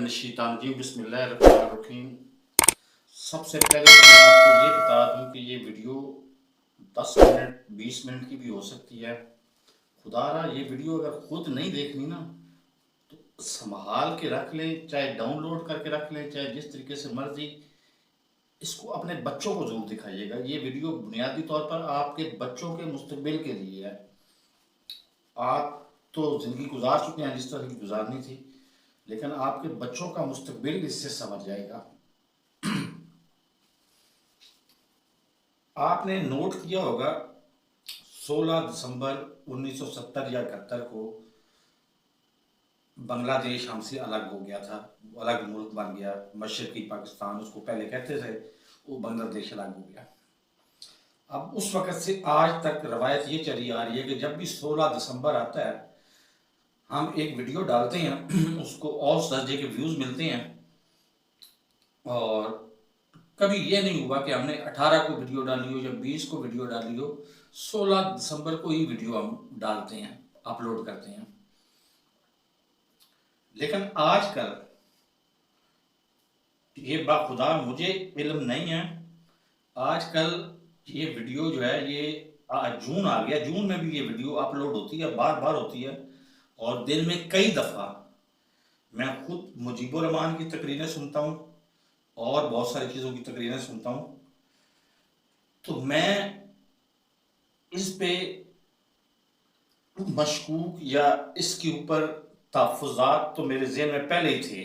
मिनश्शैतानिर्रजीम बिस्मिल्लाहिर्रहमानिर्रहीम। सबसे पहले तो मैं आपको ये बता दूं कि ये वीडियो 10 मिनट 20 मिनट की भी हो सकती है। खुदारा ये वीडियो अगर खुद नहीं देखनी ना तो संभाल के रख लें, चाहे डाउनलोड करके रख लें, चाहे जिस तरीके से मर्जी। इसको अपने बच्चों को जरूर दिखाइएगा। ये वीडियो बुनियादी तौर पर आपके बच्चों के मुस्तकबिल के लिए है। आप तो ज़िंदगी गुजार चुके हैं जिस तरह की गुजारनी थी, लेकिन आपके बच्चों का मुस्तकबिल इससे संवर जाएगा। आपने नोट किया होगा 16 दिसंबर 1970 या 71 को बांग्लादेश हमसे अलग हो गया था, अलग मुल्क बन गया। मशरकी पाकिस्तान उसको पहले कहते थे, वो बांग्लादेश अलग हो गया। अब उस वक़्त से आज तक रवायत ये चली आ रही है कि जब भी 16 दिसंबर आता है हम एक वीडियो डालते हैं, उसको और दर्जे के व्यूज़ मिलते हैं। और कभी ये नहीं हुआ कि हमने 18 को वीडियो डाली हो या 20 को वीडियो डाली हो, 16 दिसंबर को ही वीडियो हम डालते हैं, अपलोड करते हैं। लेकिन आजकल ये बाखुदा मुझे इल्म नहीं है, आजकल ये वीडियो जो है ये जून आ गया, जून में भी ये वीडियो अपलोड होती है, बार बार होती है। और दिन में कई दफ़ा मैं खुद मुजीबुर रहमान की तकरीरें सुनता हूँ और बहुत सारी चीज़ों की तकरीरें सुनता हूँ। तो मैं इस पे मशकूक या इसके ऊपर तहफ़्फ़ुज़ात तो मेरे ज़हन में पहले ही थे,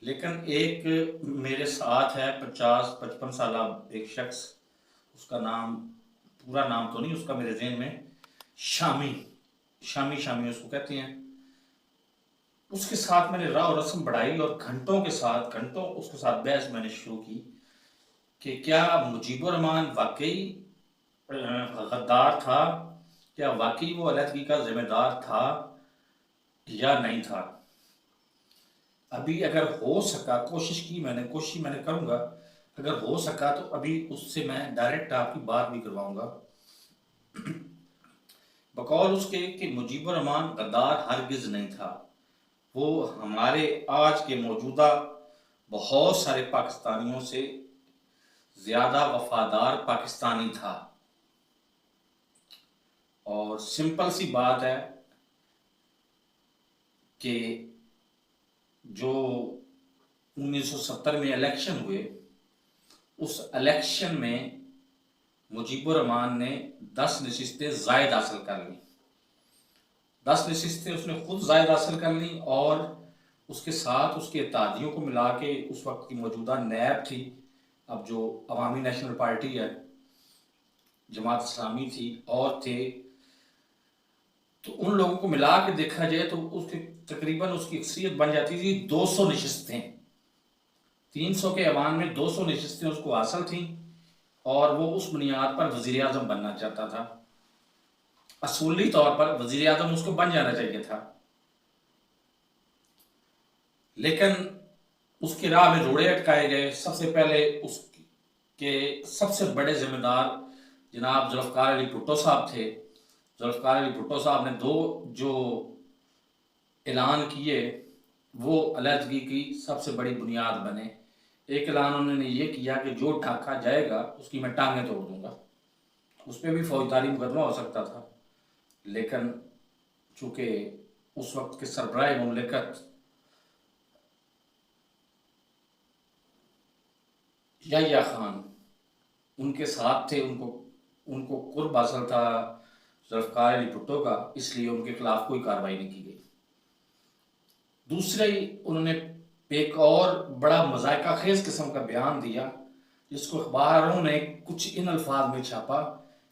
लेकिन एक मेरे साथ है 50-55 साला एक शख्स, उसका नाम, पूरा नाम तो नहीं उसका मेरे ज़हन में, शामी उसको कहते हैं। उसके साथ मैंने राव रस्म बढ़ाई और घंटों उसके साथ बहस मैंने शुरू की कि क्या मुजीबुर रहमान वाकई गद्दार था, क्या वाकई वो अलहदगी का जिम्मेदार था या नहीं था। अभी अगर हो सका, कोशिश मैंने करूँगा, अगर हो सका तो अभी उससे मैं डायरेक्ट आपकी बात भी करवाऊँगा। बकौल उसके कि मुजीबुर रहमान गद्दार हरगिज़ नहीं था, वो हमारे आज के मौजूदा बहुत सारे पाकिस्तानियों से ज़्यादा वफादार पाकिस्तानी था। और सिंपल सी बात है कि जो 1970 में इलेक्शन हुए, उस इलेक्शन में मुजीबुर रहमान ने 10 नशिस्तें ज़ायद हासिल कर ली। 10 नशिस्तें उसने खुद ज़ायद हासिल कर ली और उसके साथ उसके इत्तेहादियों को मिला के उस वक्त की मौजूदा नैब थी, अब जो अवामी नेशनल पार्टी है, जमात इस्लामी थी और थे, तो उन लोगों को मिला के देखा जाए तो उसके तकरीबन उसकी अक्सरियत बन जाती थी 200 नशिस्तें। 300 के ऐवान में 200 नशिस्तें उसको हासिल थी और वो उस बुनियाद पर वज़ीर आज़म बनना चाहता था। असूली तौर पर वज़ीर आज़म उसको बन जाना चाहिए था, लेकिन उसकी राह में रोड़े अटकाए गए। सबसे पहले उसके सबसे बड़े जिम्मेदार जनाब जुल्फ़िकार अली भुट्टो साहब थे। जुल्फ़िकार अली भुट्टो साहब ने 2 जो ऐलान किए वो अलहदगी की सबसे बड़ी बुनियाद बने। एक ऐलान उन्होंने ये किया कि जो ढाका जाएगा उसकी मैं टांगें तोड़ दूंगा। उस पर भी फौजदारी मुकदमा हो सकता था, लेकिन चूँकि उस वक्त के सरबराह मुमलिकत याह्या खान उनके साथ थे, उनको कुर्ब हासिल था जुल्फ़िकार अली भुट्टो का, इसलिए उनके खिलाफ कोई कार्रवाई नहीं की गई। दूसरे ही उन्होंने एक और बड़ा मज़ाक़ा खेज़ किस्म का बयान दिया, जिसको अखबारों ने कुछ इन अल्फाज में छापा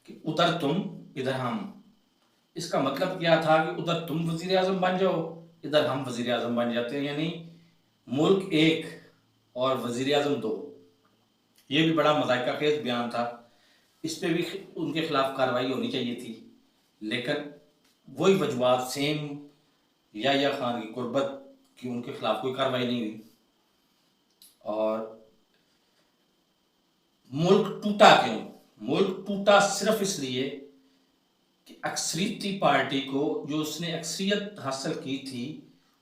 कि उधर तुम इधर हम। इसका मतलब क्या था कि उधर तुम वज़ीर आज़म बन जाओ, इधर हम वज़ीर आज़म बन जाते हैं, यानी मुल्क एक और वज़ीर आज़म 2। ये भी बड़ा मज़ाक़ा खेज़ बयान था, इस पर भी उनके खिलाफ कार्रवाई होनी चाहिए थी, लेकिन वही वजूहात सेम, याह्या खान की कुर्बत की, उनके खिलाफ कोई कार्रवाई नहीं हुई। और मुल्क टूटा क्यों? मुल्क टूटा सिर्फ इसलिए कि अक्सरियती पार्टी को, जो उसने अक्सरियत हासिल की थी,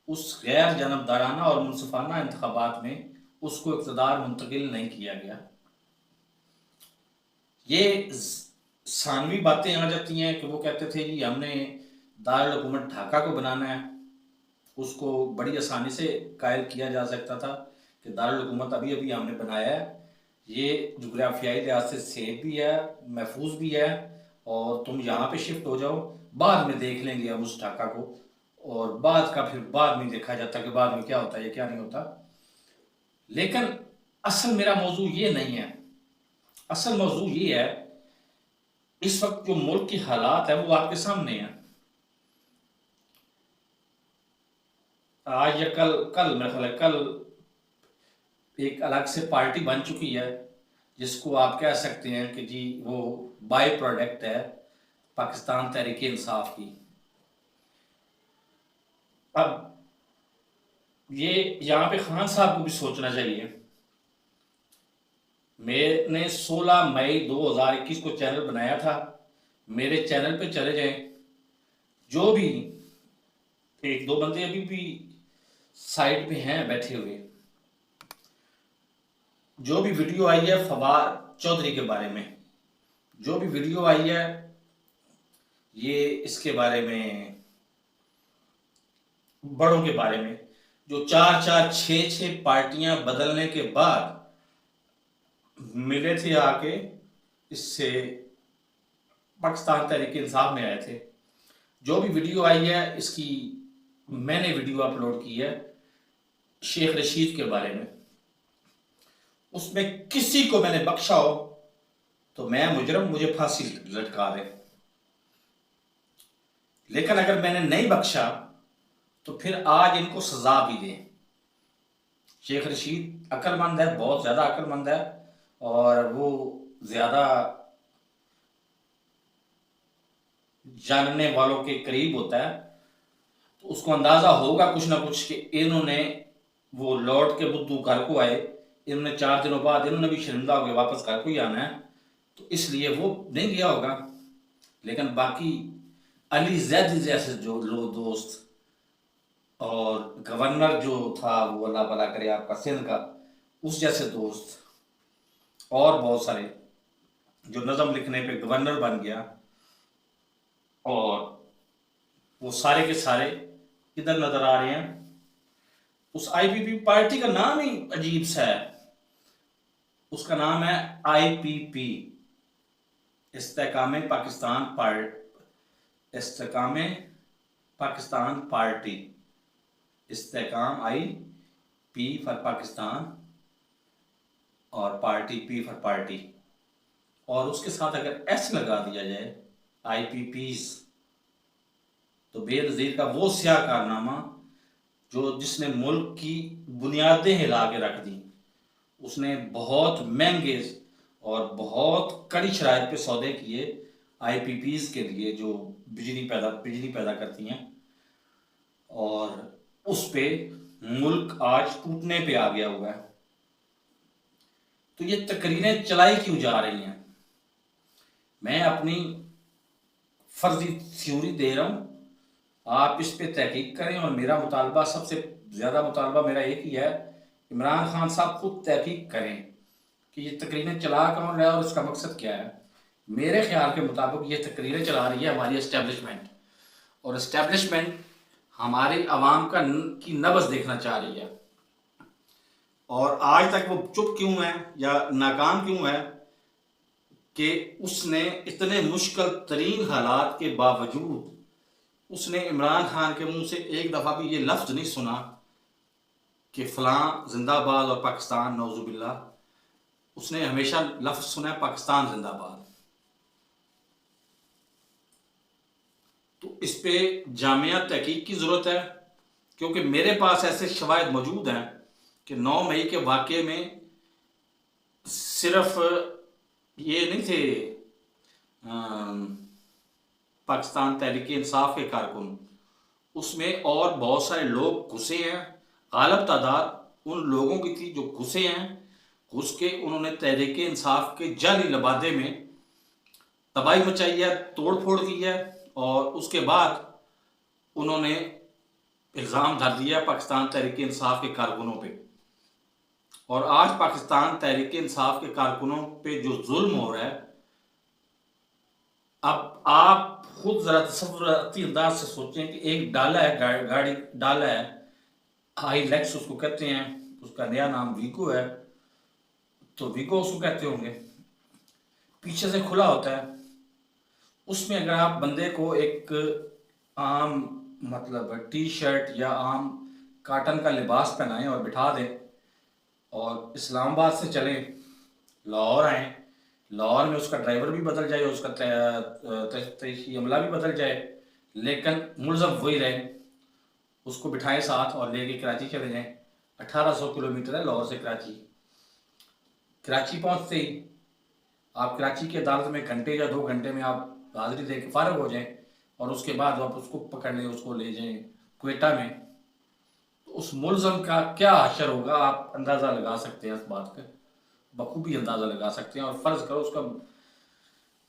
उस गैर जानबदाराना और मुनसिफाना इंतखाबात में उसको इक़्तिदार मुंतकिल नहीं किया गया। ये सानवी बातें आ जाती हैं कि वो कहते थे जी हमने दारुल हुकूमत ढाका को बनाना है, उसको बड़ी आसानी से कायल किया जा सकता था कि दारुल हुकूमत अभी अभी हमने बनाया है, ये जुग्राफियाई लिहाज से सेफ भी है, महफूज भी है, और तुम यहाँ पे शिफ्ट हो जाओ, बाद में देख लेंगे हम उस ढाका को, और बाद का फिर बाद में देखा जाता कि बाद में क्या होता है क्या नहीं होता। लेकिन असल मेरा मौजू ये नहीं है, असल मौजू ये है इस वक्त जो मुल्क की हालात है वो आपके सामने है। आज या कल कल मेरे ख्याल है कल एक अलग से पार्टी बन चुकी है जिसको आप कह सकते हैं कि जी वो बाय प्रोडक्ट है पाकिस्तान तहरीक इंसाफ की। अब ये यहाँ पे खान साहब को भी सोचना चाहिए। मैंने 16 मई 2021 को चैनल बनाया था, मेरे चैनल पे चले जाएं, जो भी एक दो बंदे अभी भी साइड पे हैं बैठे हुए, जो भी वीडियो आई है फवाद चौधरी के बारे में, जो भी वीडियो आई है ये इसके बारे में, बड़ों के बारे में, जो 4-4 6-6 पार्टियां बदलने के बाद मिले थे आके इससे पाकिस्तान तहरीक इंसाफ में आए थे, जो भी वीडियो आई है इसकी मैंने वीडियो अपलोड की है शेख रशीद के बारे में, उसमें किसी को मैंने बख्शा हो तो मैं मुजरम, मुझे फांसी लटका दे, लेकिन अगर मैंने नहीं बख्शा तो फिर आज इनको सजा भी दें। शेख रशीद अक्लमंद है, बहुत ज़्यादा अक्लमंद है, और वो ज़्यादा जानने वालों के करीब होता है, तो उसको अंदाज़ा होगा कुछ ना कुछ कि इन्होंने वो लौट के बुद्धू घर को आए, इन्होंने 4 दिनों बाद इन्होंने भी शर्मिंदा हो गया वापस घर को ही आना है, तो इसलिए वो नहीं गया होगा। लेकिन बाकी अली जैद जैसे जो लोग दोस्त, और गवर्नर जो था वो अल्लाह भला करे आपका सिंध का, उस जैसे दोस्त, और बहुत सारे जो नज़म लिखने पे गवर्नर बन गया, और वो सारे के सारे इधर नजर आ रहे हैं। उस आईपीपी पार्टी का नाम ही अजीब सा है, उसका नाम है IPP, Istehkam Pakistan Istehkam Pakistan party, Istehkam I P for Pakistan और पार्टी पी फॉर पार्टी, और उसके साथ अगर एस लगा दिया जाए आईपीपीज, तो बेनज़ीर का वो स्याह कारनामा जो जिसने मुल्क की बुनियादें हिला के रख दी, उसने बहुत महंगे और बहुत कड़ी शराइत पे सौदे किए आईपीपीज के लिए जो बिजली पैदा करती हैं, और उस पे मुल्क आज टूटने पे आ गया हुआ है। तो ये तकरीरें चलाई क्यों जा रही हैं? मैं अपनी फर्जी थ्योरी दे रहा हूँ, आप इस पे तहकीक करें, और मेरा मुतालबा, सबसे ज़्यादा मुतालबा मेरा एक ही है, इमरान खान साहब खुद तहकीक करें कि ये तकरीरें चला कौन रहा है और इसका मकसद क्या है। मेरे ख्याल के मुताबिक ये तकरीरें चला रही है हमारी इस्टेब्लिशमेंट, और इस्टेब्लिशमेंट हमारी आवाम की नब्ज़ देखना चाह रही है, और आज तक वो चुप क्यों है या नाकाम क्यों है कि उसने इतने मुश्किल तरीन हालात के बावजूद उसने इमरान खान के मुंह से एक दफ़ा भी ये लफ्ज़ नहीं सुना कि फ़लाँ जिंदाबाद और पाकिस्तान नौजुबिल्ला, उसने हमेशा लफ्ज़ सुना है पाकिस्तान जिंदाबाद। तो इस पे जामिया तहकीक की ज़रूरत है, क्योंकि मेरे पास ऐसे शवाहिद मौजूद हैं कि 9 मई के वाक़े में सिर्फ ये नहीं थे पाकिस्तान तहरीक इंसाफ के कारकुन, उसमें और बहुत सारे लोग घुसे हैं, गालिब तादाद उन लोगों की थी जो घुसे हैं, घुस के उन्होंने तहरीक इंसाफ के जाली लबादे में तबाही मचाई है, तोड़ फोड़ की है, और उसके बाद उन्होंने इल्ज़ाम धर दिया पाकिस्तान तहरीक इंसाफ के कारकुनों पे। और आज पाकिस्तान तहरीक इंसाफ के कारकुनों पे जो जुल्म हो रहा है, अब आप खुद जरा तसव्वुराती अंदाज से सोचें कि एक डाला है, गाड़ी डाला है, हाई लेक्स उसको कहते हैं, उसका नया नाम वीगो है, तो वीगो उसको कहते होंगे, पीछे से खुला होता है। उसमें अगर आप बंदे को एक आम मतलब टी शर्ट या आम काटन का लिबास पहनाएं और बिठा दें और इस्लामाबाद से चलें, लाहौर आए, लाहौर में उसका ड्राइवर भी बदल जाए, उसका तैशी अमला भी बदल जाए, लेकिन मुलज़म वही रहे, उसको बिठाएं साथ और लेके कराची चले जाएं। 1800 किलोमीटर है लाहौर से कराची। कराची पहुंचते ही आप कराची की अदालत में घंटे या 2 घंटे में आप हाजिरी दे के फारग हो जाएं और उसके बाद आप उसको पकड़ लें, उसको ले जाएं क्वेटा में, तो उस मुलज़म का क्या हशर होगा आप अंदाज़ा लगा सकते हैं, इस बात का बखूबी अंदाज़ा लगा सकते हैं। और फ़र्ज़ करो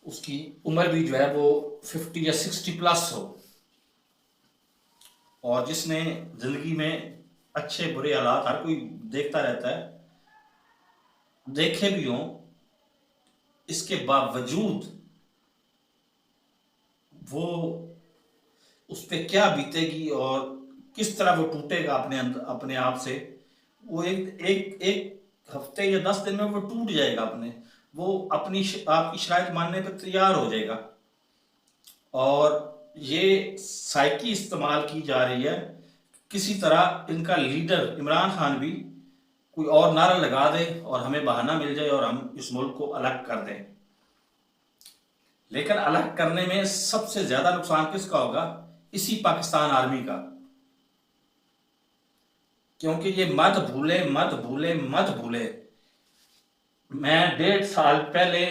उसकी उम्र भी जो है वो 50 या 60 प्लस हो, और जिसने ज़िंदगी में अच्छे बुरे हालात हर कोई देखता रहता है, देखे भी हों, इसके बावजूद वो उस पर क्या बीतेगी और किस तरह वो टूटेगा अपने आप से, वो एक एक एक हफ्ते या 10 दिन में वो टूट जाएगा, वो आपकी शराइत मानने पर तैयार हो जाएगा। और ये साइकी इस्तेमाल की जा रही है, किसी तरह इनका लीडर इमरान खान भी कोई और नारा लगा दे और हमें बहाना मिल जाए और हम इस मुल्क को अलग कर दें। लेकिन अलग करने में सबसे ज्यादा नुकसान किसका होगा? इसी पाकिस्तान आर्मी का, क्योंकि ये मत भूले मत भूले मत भूले, मैं 1.5 साल पहले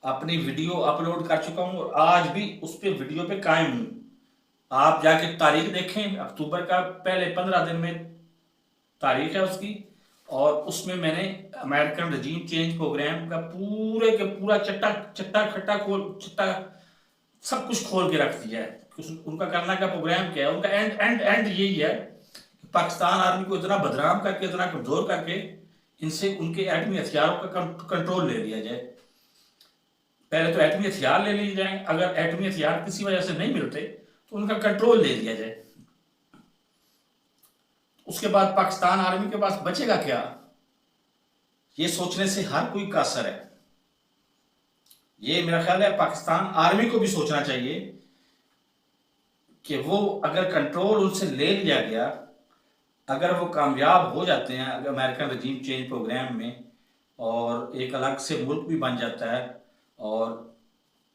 अपनी वीडियो अपलोड कर चुका हूं और आज भी उस पर वीडियो पे कायम हूं। आप जाके तारीख देखें, अक्टूबर का पहले 15 दिन में तारीख है उसकी, और उसमें मैंने अमेरिकन रजीम चेंज प्रोग्राम का पूरे के पूरा चट्टा चट्टा खट्टा चट्टा सब कुछ खोल के रख दिया है। उनका करना का प्रोग्राम क्या है, उनका एंड एंड एंड यही है कि पाकिस्तान आर्मी को इतना बदनाम करके, इतना कमजोर करके, इनसे उनके एटमी हथियारों का कंट्रोल ले लिया जाए। पहले तो एटमी हथियार ले लिए जाए, अगर एटमी हथियार किसी वजह से नहीं मिलते तो उनका कंट्रोल ले लिया जाए। उसके बाद पाकिस्तान आर्मी के पास बचेगा क्या? ये सोचने से हर कोई का असर है। ये मेरा ख्याल है पाकिस्तान आर्मी को भी सोचना चाहिए कि वो अगर कंट्रोल उनसे ले लिया गया, अगर वो कामयाब हो जाते हैं अमेरिकन रजीम चेंज प्रोग्राम में और एक अलग से मुल्क भी बन जाता है और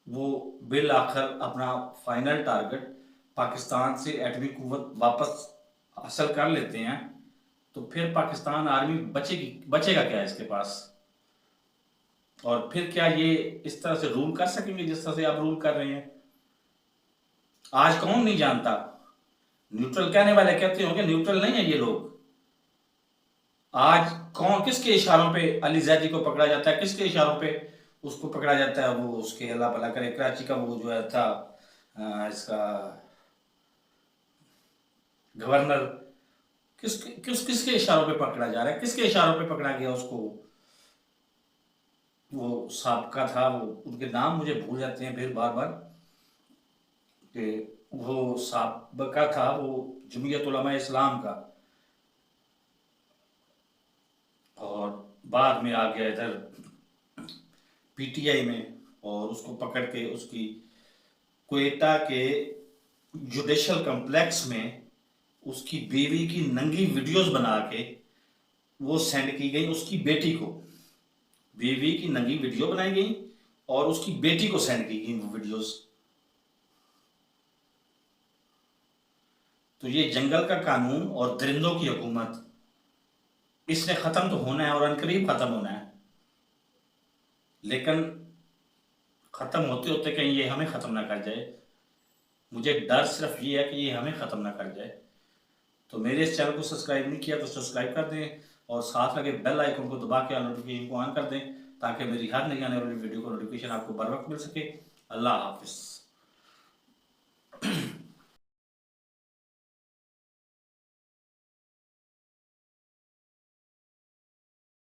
वो बिल आखिर अपना फाइनल टारगेट पाकिस्तान से एटमी कुव्वत वापस हासिल कर लेते हैं, तो फिर पाकिस्तान आर्मी बचेगा क्या इसके पास? और फिर क्या ये इस तरह से रूल कर सकेंगे जिस तरह से आप रूल कर रहे हैं? आज कौन नहीं जानता, न्यूट्रल कहने वाले कहते होंगे न्यूट्रल नहीं है ये लोग। आज कौन किसके इशारों पे अली जैदी को पकड़ा जाता है, किसके इशारों पे उसको पकड़ा जाता है? वो उसके अल्लाह भला करे कराची का वो जो है था इसका गवर्नर, किसके इशारों पे पकड़ा जा रहा है, किसके इशारों पे पकड़ा गया उसको? वो साबका था, वो उनके नाम मुझे भूल जाते हैं फिर बार बार, कि वो साबका था वो जमीयत उलमा इस्लाम का, और बाद में आ गया इधर पीटीआई में, और उसको पकड़ के उसकी क्वेटा के जुडिशल कॉम्प्लेक्स में उसकी बीवी की नंगी वीडियोस बना के वो सेंड की गई उसकी बेटी को। बीवी की नंगी वीडियो बनाई गई और उसकी बेटी को सेंड की गई वो वीडियोस। तो ये जंगल का कानून और दरिंदों की हुकूमत, इसने खत्म तो होना है और अनकरीब खत्म होना है, लेकिन खत्म होते होते कहीं ये हमें खत्म ना कर जाए। मुझे डर सिर्फ ये है कि ये हमें खत्म ना कर जाए। तो मेरे इस चैनल को सब्सक्राइब नहीं किया तो सब्सक्राइब कर दें और साथ लगे बेल आइकन को दबा के नोटिफिकेशन को ऑन कर दें, ताकि मेरी हर नई आने वाली वीडियो को नोटिफिकेशन आपको बर वक्त मिल सके। अल्लाह हाफिज़।